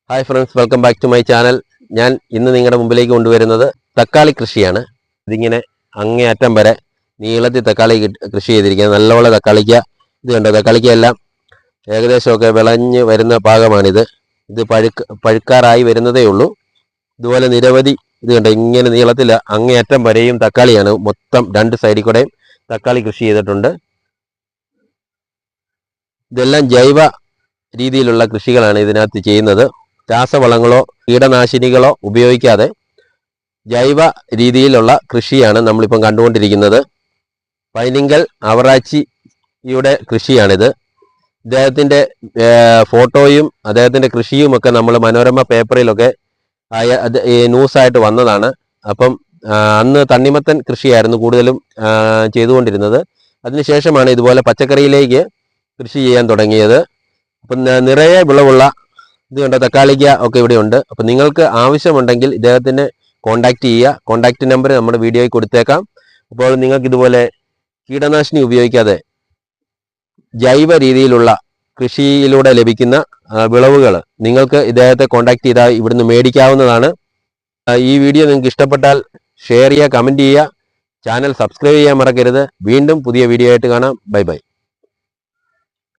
Hi friends, welcome back to my channel. ഞാൻ ഇന്ന് നിങ്ങളുടെ മുമ്പിലേക്ക് കൊണ്ടുവരുന്നത് തക്കാളി കൃഷിയാണ്. ഇതിങ്ങനെ അങ്ങേയറ്റം വരെ നീളത്തിൽ തക്കാളി കൃഷി ചെയ്തിരിക്കുന്നത്. നല്ലപോലെ തക്കാളിക്ക ഇത് കണ്ടോ, തക്കാളിക്കെല്ലാം ഏകദേശമൊക്കെ വിളഞ്ഞ് വരുന്ന ഭാഗമാണിത്. ഇത് പഴുക്കാറായി വരുന്നതേ ഉള്ളൂ. ഇതുപോലെ നിരവധി ഇത് കണ്ടോ, ഇങ്ങനെ നീളത്തിൽ അങ്ങേയറ്റം വരെയും തക്കാളിയാണ്. മൊത്തം രണ്ട് സൈഡിൽ കൂടെയും തക്കാളി കൃഷി ചെയ്തിട്ടുണ്ട്. ഇതെല്ലാം ജൈവ രീതിയിലുള്ള കൃഷികളാണ് ഇതിനകത്ത് ചെയ്യുന്നത്. രാസവളങ്ങളോ കീടനാശിനികളോ ഉപയോഗിക്കാതെ ജൈവ രീതിയിലുള്ള കൃഷിയാണ് നമ്മളിപ്പം കണ്ടുകൊണ്ടിരിക്കുന്നത്. പൈനിങ്കൽ അവറാച്ചിയുടെ കൃഷിയാണിത്. ഇദ്ദേഹത്തിൻ്റെ ഫോട്ടോയും അദ്ദേഹത്തിൻ്റെ കൃഷിയുമൊക്കെ നമ്മൾ മനോരമ പേപ്പറിലൊക്കെ ന്യൂസായിട്ട് വന്നതാണ്. അപ്പം അന്ന് തണ്ണിമത്തൻ കൃഷിയായിരുന്നു കൂടുതലും ചെയ്തുകൊണ്ടിരുന്നത്. അതിനുശേഷമാണ് ഇതുപോലെ പച്ചക്കറിയിലേക്ക് കൃഷി ചെയ്യാൻ തുടങ്ങിയത്. അപ്പം നിറയെ വിളവുള്ള ഇത് കണ്ട തക്കാളിക്ക ഒക്കെ ഇവിടെ ഉണ്ട്. അപ്പം നിങ്ങൾക്ക് ആവശ്യമുണ്ടെങ്കിൽ ഇദ്ദേഹത്തിനെ കോൺടാക്റ്റ് ചെയ്യുക. കോൺടാക്റ്റ് നമ്പർ നമ്മുടെ വീഡിയോയിൽ കൊടുത്തേക്കാം. അപ്പോൾ നിങ്ങൾക്ക് ഇതുപോലെ കീടനാശിനി ഉപയോഗിക്കാതെ ജൈവ രീതിയിലുള്ള കൃഷിയിലൂടെ ലഭിക്കുന്ന വിളവുകൾ നിങ്ങൾക്ക് ഇദ്ദേഹത്തെ കോൺടാക്റ്റ് ചെയ്താൽ ഇവിടുന്ന് മേടിക്കാവുന്നതാണ്. ഈ വീഡിയോ നിങ്ങൾക്ക് ഇഷ്ടപ്പെട്ടാൽ ഷെയർ ചെയ്യുക, കമൻറ്റ് ചെയ്യുക, ചാനൽ സബ്സ്ക്രൈബ് ചെയ്യാൻ മറക്കരുത്. വീണ്ടും പുതിയ വീഡിയോ ആയിട്ട് കാണാം. Bye bye.